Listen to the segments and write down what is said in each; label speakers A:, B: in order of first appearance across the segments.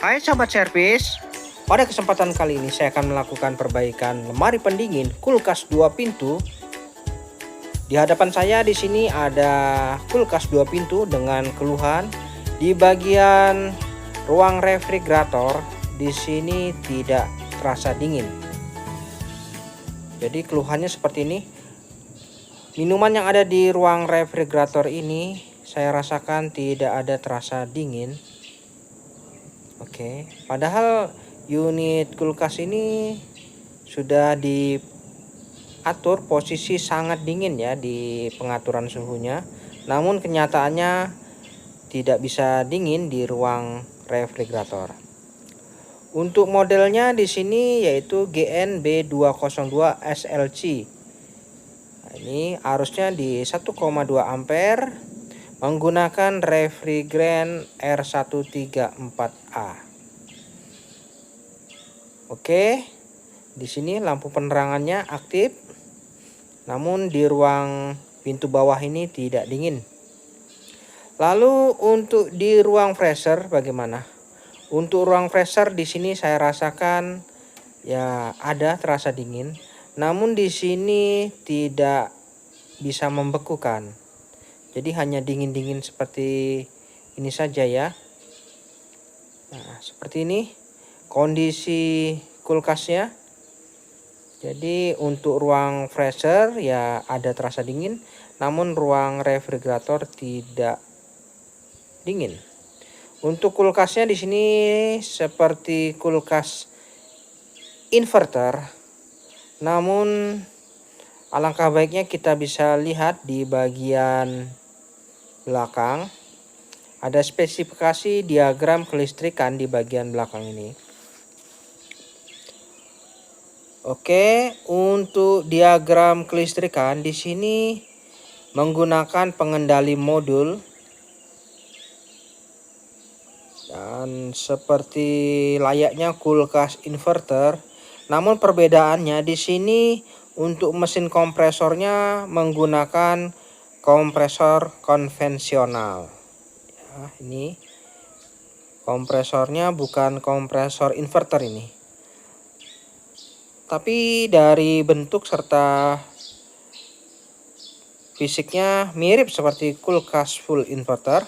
A: Hai sobat servis, pada kesempatan kali ini saya akan melakukan perbaikan lemari pendingin kulkas 2 pintu. Di hadapan saya di sini ada kulkas 2 pintu dengan keluhan di bagian ruang refrigerator di sini tidak terasa dingin. Jadi keluhannya seperti ini. Minuman yang ada di ruang refrigerator ini saya rasakan tidak ada terasa dingin. Oke, padahal unit kulkas ini sudah diatur posisi sangat dingin ya di pengaturan suhunya. Namun kenyataannya tidak bisa dingin di ruang refrigerator. Untuk modelnya di sini yaitu GNB202 SLC. Nah, ini arusnya di 1,2 ampere. Menggunakan refrigerant R134A. Oke, di sini lampu penerangannya aktif, namun di ruang pintu bawah ini tidak dingin. Lalu untuk di ruang freezer bagaimana? Untuk ruang freezer di sini saya rasakan ya ada terasa dingin, namun di sini tidak bisa membekukan. Jadi hanya dingin-dingin seperti ini saja ya. Nah, seperti ini kondisi kulkasnya. Jadi untuk ruang freezer ya ada terasa dingin, namun ruang refrigerator tidak dingin. Untuk kulkasnya di sini seperti kulkas inverter. Namun alangkah baiknya kita bisa lihat di bagian belakang ada spesifikasi diagram kelistrikan di bagian belakang ini. Oke, untuk diagram kelistrikan di sini menggunakan pengendali modul dan seperti layaknya kulkas inverter. Namun perbedaannya di sini untuk mesin kompresornya menggunakan kompresor konvensional. Ya, ini kompresornya bukan kompresor inverter ini. Tapi dari bentuk serta fisiknya mirip seperti kulkas full inverter.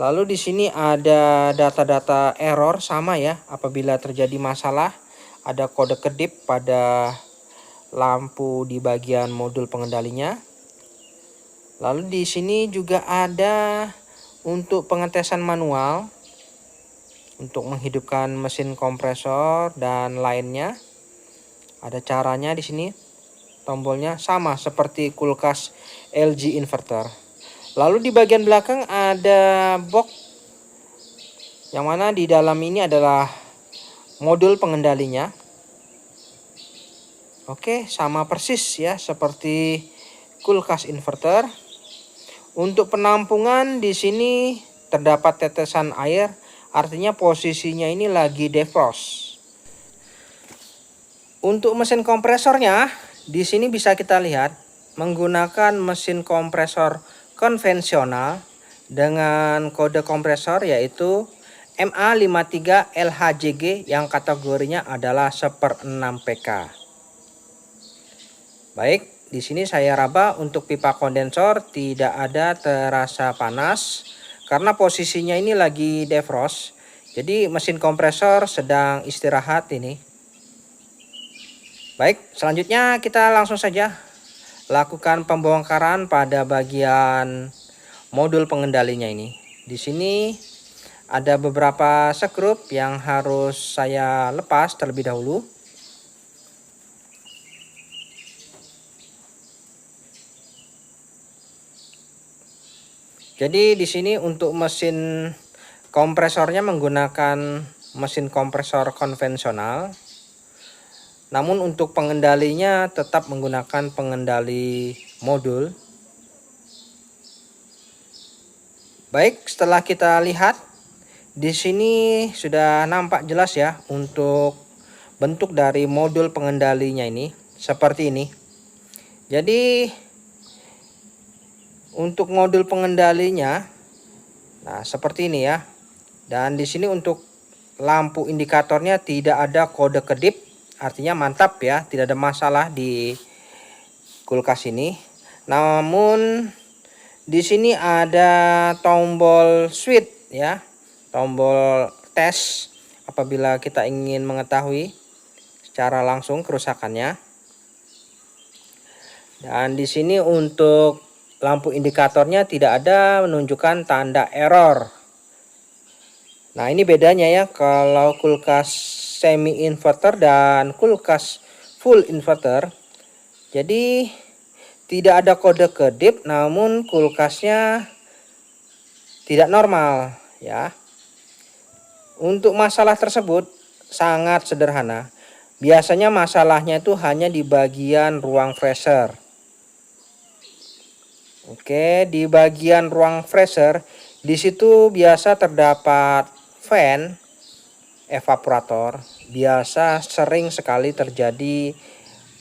A: Lalu di sini ada data-data error sama ya, apabila terjadi masalah ada kode kedip pada lampu di bagian modul pengendalinya. Lalu di sini juga ada untuk pengetesan manual untuk menghidupkan mesin kompresor dan lainnya. Ada caranya di sini. Tombolnya sama seperti kulkas LG inverter. Lalu di bagian belakang ada box yang mana di dalam ini adalah modul pengendalinya. Oke, sama persis ya seperti kulkas inverter. Untuk penampungan di sini terdapat tetesan air, artinya posisinya ini lagi defrost. Untuk mesin kompresornya di sini bisa kita lihat menggunakan mesin kompresor konvensional dengan kode kompresor yaitu MA53LHJG yang kategorinya adalah 1/6 PK. Baik, di sini saya raba untuk pipa kondensor tidak ada terasa panas karena posisinya ini lagi defrost. Jadi mesin kompresor sedang istirahat ini. Baik, selanjutnya kita langsung saja lakukan pembongkaran pada bagian modul pengendalinya ini. Di sini ada beberapa skrup yang harus saya lepas terlebih dahulu. Jadi di sini untuk mesin kompresornya menggunakan mesin kompresor konvensional. Namun untuk pengendalinya tetap menggunakan pengendali modul. Baik, setelah kita lihat di sini sudah nampak jelas ya untuk bentuk dari modul pengendalinya ini seperti ini. Jadi untuk modul pengendalinya nah seperti ini ya. Dan di sini untuk lampu indikatornya tidak ada kode kedip, artinya mantap ya, tidak ada masalah di kulkas ini. Namun di sini ada tombol switch ya, tombol tes apabila kita ingin mengetahui secara langsung kerusakannya. Dan di sini untuk lampu indikatornya tidak ada menunjukkan tanda error. Nah, ini bedanya ya kalau kulkas semi inverter dan kulkas full inverter. Jadi tidak ada kode kedip, namun kulkasnya tidak normal ya. Untuk masalah tersebut sangat sederhana. Biasanya masalahnya itu hanya di bagian ruang freezer. Oke, di bagian ruang freezer di situ biasa terdapat fan evaporator. Biasa sering sekali terjadi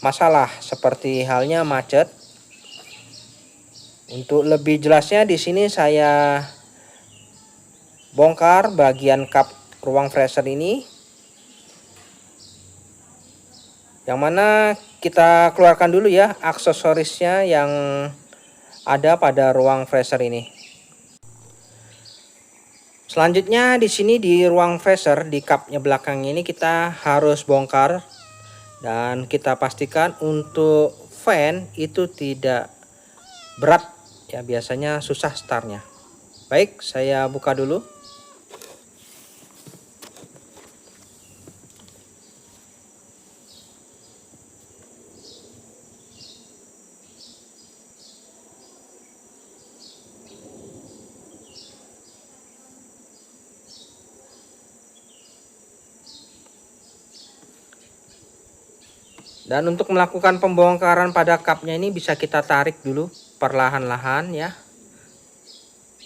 A: masalah seperti halnya macet. Untuk lebih jelasnya di sini saya bongkar bagian kap ruang freezer ini, yang mana kita keluarkan dulu ya aksesorisnya yang ada pada ruang freezer ini. Selanjutnya di sini di ruang freezer di kapnya belakang ini kita harus bongkar dan kita pastikan untuk fan itu tidak berat ya, biasanya susah startnya. Baik, saya buka dulu. Dan untuk melakukan pembongkaran pada kapnya ini bisa kita tarik dulu perlahan-lahan ya.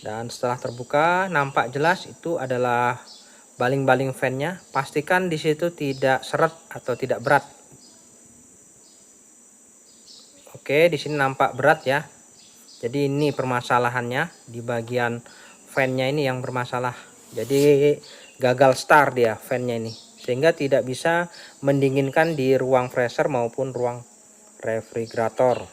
A: Dan setelah terbuka nampak jelas itu adalah baling-baling fan-nya. Pastikan di situ tidak seret atau tidak berat. Oke, di sini nampak berat ya. Jadi ini permasalahannya di bagian fan-nya ini yang bermasalah. Jadi gagal start dia fan-nya ini, sehingga tidak bisa mendinginkan di ruang freezer maupun ruang refrigerator.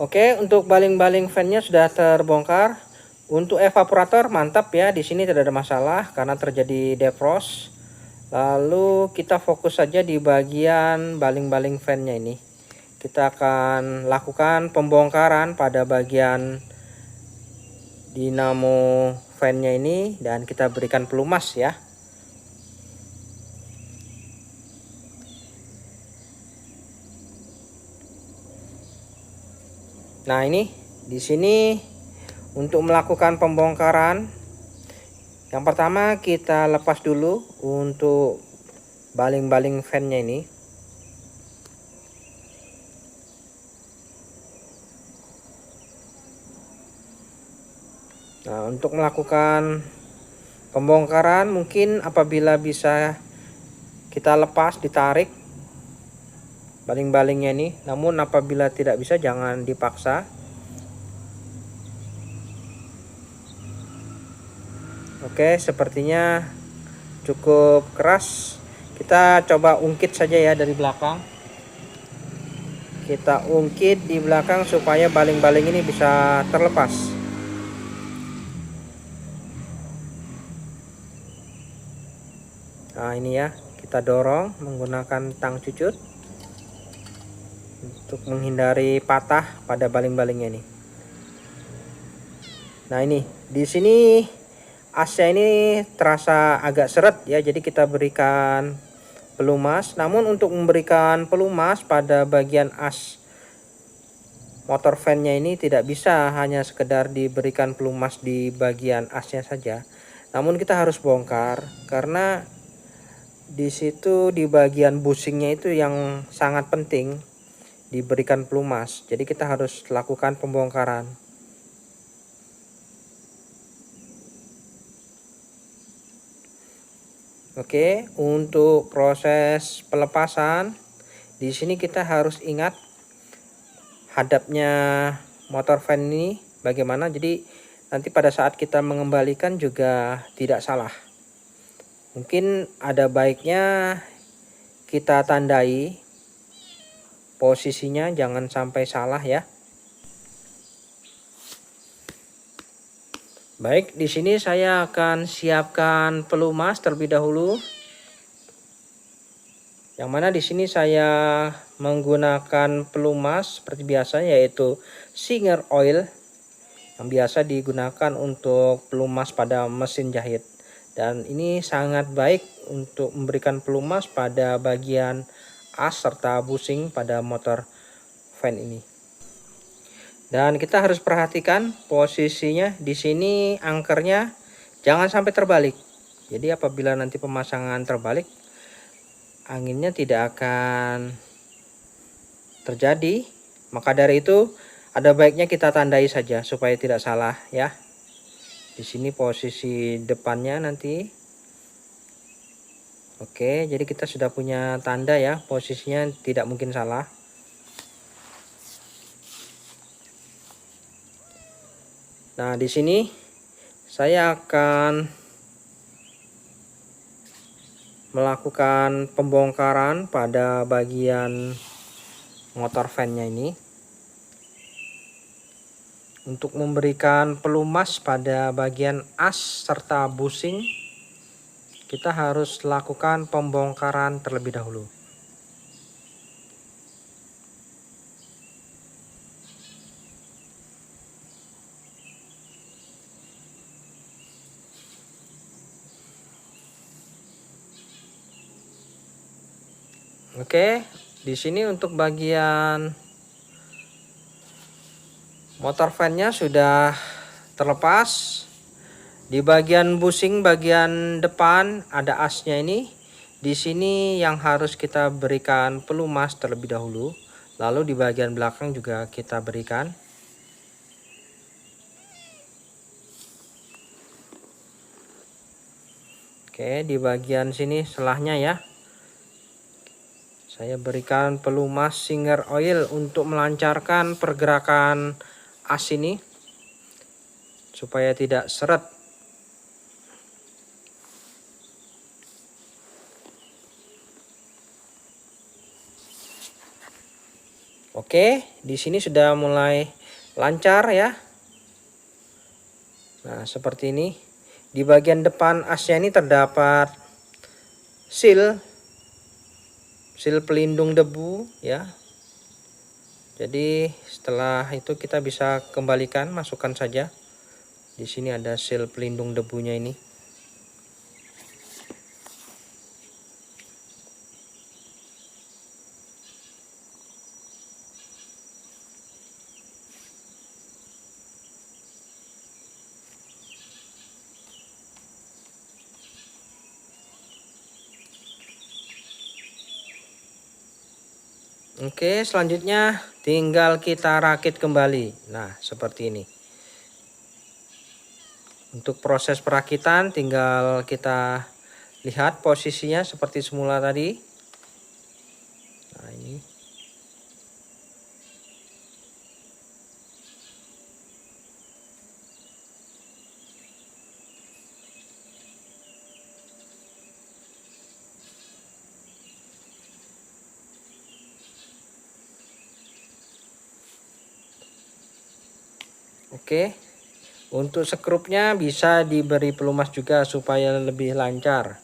A: Oke, untuk baling-baling fan-nya sudah terbongkar. Untuk evaporator mantap ya, di sini tidak ada masalah karena terjadi defrost. Lalu kita fokus saja di bagian baling-baling fan-nya ini. Kita akan lakukan pembongkaran pada bagian dinamo fan-nya ini dan kita berikan pelumas ya. Nah, ini di sini untuk melakukan pembongkaran, yang pertama kita lepas dulu untuk baling-baling fan-nya ini. Nah, untuk melakukan pembongkaran mungkin apabila bisa kita lepas, ditarik baling-balingnya ini, namun apabila tidak bisa jangan dipaksa. Oke, sepertinya cukup keras. Kita coba ungkit saja ya dari belakang. Kita ungkit di belakang supaya baling-baling ini bisa terlepas. Nah, ini ya, kita dorong menggunakan tang cucut untuk menghindari patah pada baling-balingnya ini. Nah, ini di sini asnya ini terasa agak seret ya, jadi kita berikan pelumas. Namun untuk memberikan pelumas pada bagian as motor fan-nya ini tidak bisa hanya sekedar diberikan pelumas di bagian asnya saja. Namun kita harus bongkar karena di situ di bagian bushingnya itu yang sangat penting diberikan pelumas. Jadi kita harus lakukan pembongkaran. Oke, untuk proses pelepasan di sini kita harus ingat hadapnya motor fan ini bagaimana. Jadi nanti pada saat kita mengembalikan juga tidak salah. Mungkin ada baiknya kita tandai posisinya, jangan sampai salah ya. Baik, di sini saya akan siapkan pelumas terlebih dahulu. Yang mana di sini saya menggunakan pelumas seperti biasa, yaitu Singer Oil yang biasa digunakan untuk pelumas pada mesin jahit. Dan ini sangat baik untuk memberikan pelumas pada bagian as serta bushing pada motor fan ini. Dan kita harus perhatikan posisinya di sini, angkernya jangan sampai terbalik. Jadi apabila nanti pemasangan terbalik, anginnya tidak akan terjadi. Maka dari itu ada baiknya kita tandai saja supaya tidak salah ya. Di sini posisi depannya nanti. Oke, jadi kita sudah punya tanda ya, posisinya tidak mungkin salah. Nah, di sini saya akan melakukan pembongkaran pada bagian motor fan-nya ini. Untuk memberikan pelumas pada bagian as serta bushing, kita harus lakukan pembongkaran terlebih dahulu. Oke, di sini untuk bagian motor fan-nya sudah terlepas. Di bagian bushing bagian depan ada asnya ini. Di sini yang harus kita berikan pelumas terlebih dahulu. Lalu di bagian belakang juga kita berikan. Oke, di bagian sini selahnya ya. Saya berikan pelumas Singer Oil untuk melancarkan pergerakan as ini supaya tidak seret. Oke, di sini sudah mulai lancar ya. Nah, seperti ini. Di bagian depan asnya ini terdapat seal pelindung debu ya. Jadi setelah itu kita bisa kembalikan, masukkan saja. Di sini ada seal pelindung debunya ini. Oke, selanjutnya tinggal kita rakit kembali. Nah, seperti ini. Untuk proses perakitan tinggal kita lihat posisinya seperti semula tadi. Nah, ini. Oke. Untuk sekrupnya bisa diberi pelumas juga supaya lebih lancar.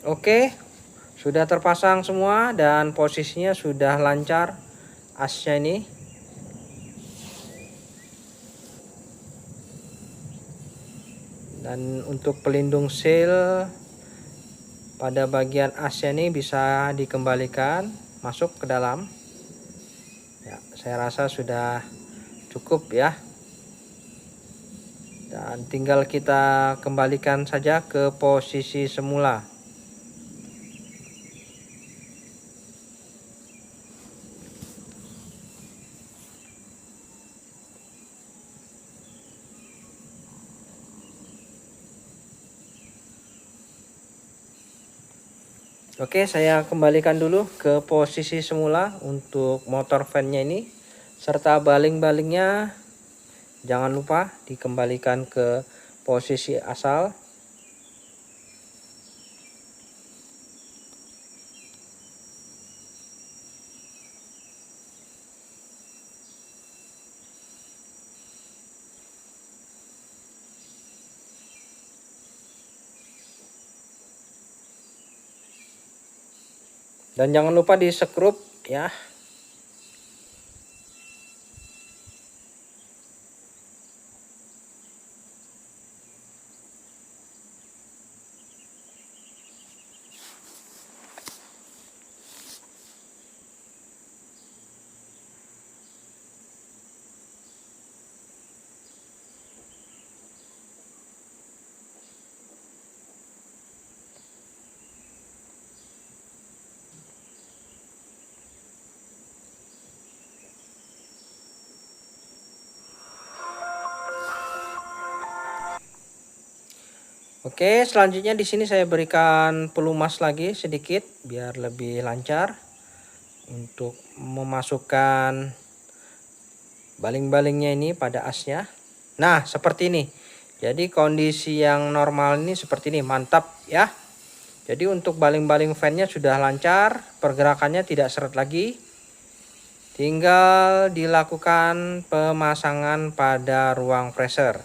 A: Oke, sudah terpasang semua dan posisinya sudah lancar asnya ini. Dan untuk pelindung seal pada bagian asnya ini bisa dikembalikan masuk ke dalam. Ya, saya rasa sudah cukup ya. Dan tinggal kita kembalikan saja ke posisi semula. Oke, saya kembalikan dulu ke posisi semula untuk motor fan-nya ini, serta baling-balingnya jangan lupa dikembalikan ke posisi asal. Dan jangan lupa di skrup ya. Oke, selanjutnya di sini saya berikan pelumas lagi sedikit biar lebih lancar untuk memasukkan baling-balingnya ini pada asnya. Nah, seperti ini. Jadi kondisi yang normal ini seperti ini, mantap ya. Jadi untuk baling-baling fan-nya sudah lancar, pergerakannya tidak seret lagi. Tinggal dilakukan pemasangan pada ruang freezer.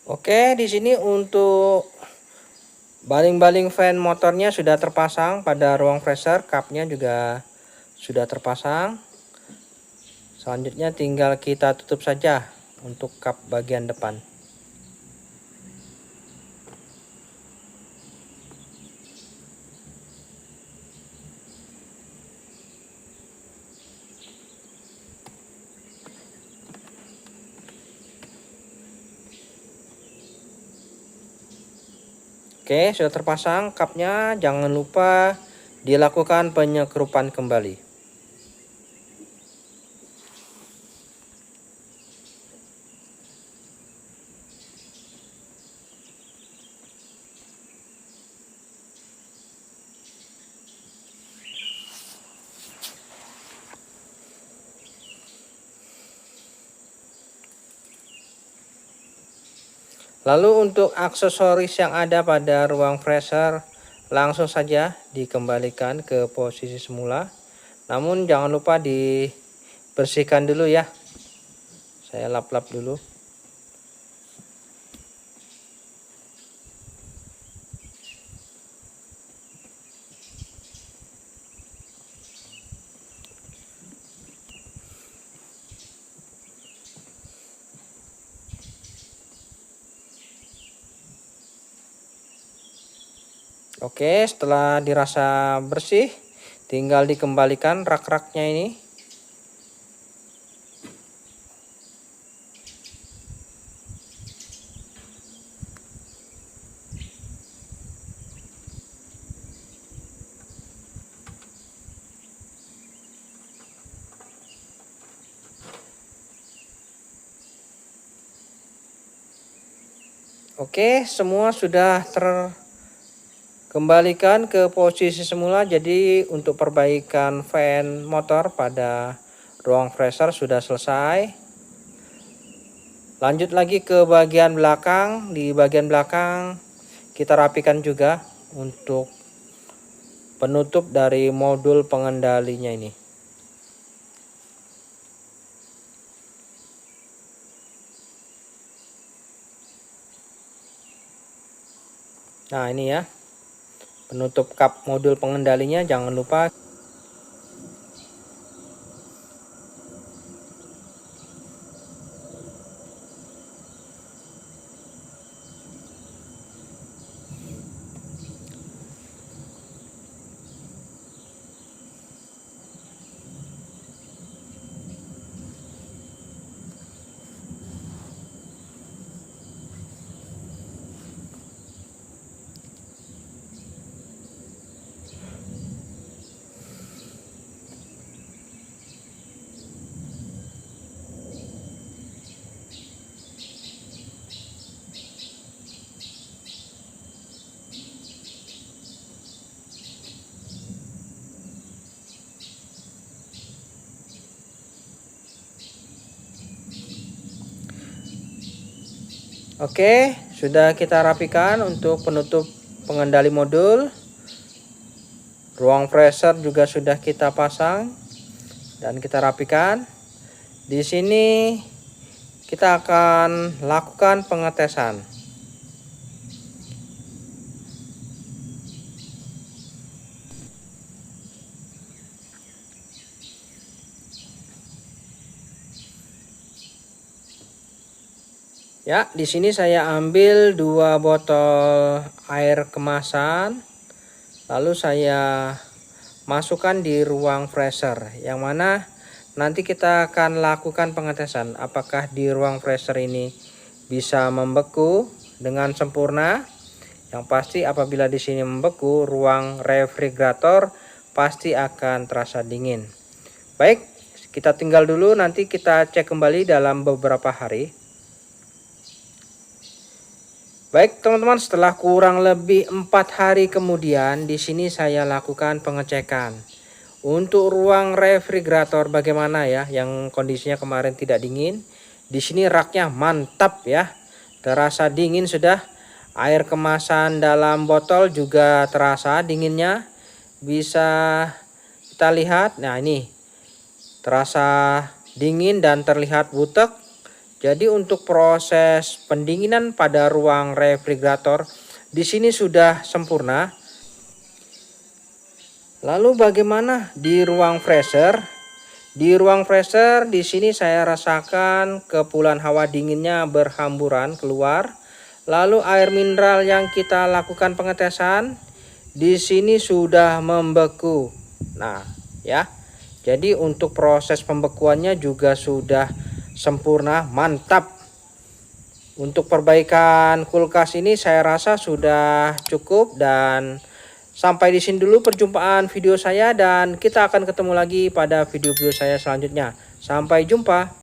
A: Oke, di sini untuk baling-baling fan motornya sudah terpasang pada ruang freezer, cupnya juga sudah terpasang. Selanjutnya tinggal kita tutup saja untuk cup bagian depan. Oke, sudah terpasang cupnya. Jangan lupa dilakukan penyekrupan kembali. Lalu untuk aksesoris yang ada pada ruang freezer langsung saja dikembalikan ke posisi semula. Namun jangan lupa dibersihkan dulu ya. Saya lap-lap dulu. Oke, setelah dirasa bersih, tinggal dikembalikan rak-raknya ini. Oke, semua sudah terkembalikan ke posisi semula. Jadi untuk perbaikan fan motor pada ruang freezer sudah selesai. Lanjut lagi ke bagian belakang. Di bagian belakang kita rapikan juga untuk penutup dari modul pengendalinya ini. Nah, ini ya, penutup kap modul pengendalinya, jangan lupa. Oke, sudah kita rapikan untuk penutup pengendali modul. Ruang freezer juga sudah kita pasang dan kita rapikan. Di sini kita akan lakukan pengetesan. Ya, di sini saya ambil 2 botol air kemasan, lalu saya masukkan di ruang freezer, yang mana nanti kita akan lakukan pengetesan apakah di ruang freezer ini bisa membeku dengan sempurna. Yang pasti apabila di sini membeku, ruang refrigerator pasti akan terasa dingin. Baik, kita tinggal dulu, nanti kita cek kembali dalam beberapa hari. Baik teman-teman, setelah kurang lebih 4 hari kemudian, di sini saya lakukan pengecekan. Untuk ruang refrigerator bagaimana ya, yang kondisinya kemarin tidak dingin. Di sini raknya mantap ya, terasa dingin sudah. Air kemasan dalam botol juga terasa dinginnya. Bisa kita lihat, nah ini terasa dingin dan terlihat butek. Jadi untuk proses pendinginan pada ruang refrigerator di sini sudah sempurna. Lalu bagaimana di ruang freezer? Di ruang freezer di sini saya rasakan kepulan hawa dinginnya berhamburan keluar. Lalu air mineral yang kita lakukan pengetesan di sini sudah membeku. Nah, ya. Jadi untuk proses pembekuannya juga sudah sempurna, mantap. Untuk perbaikan kulkas ini saya rasa sudah cukup, dan sampai di sini dulu perjumpaan video saya, dan kita akan ketemu lagi pada video-video saya selanjutnya. Sampai jumpa.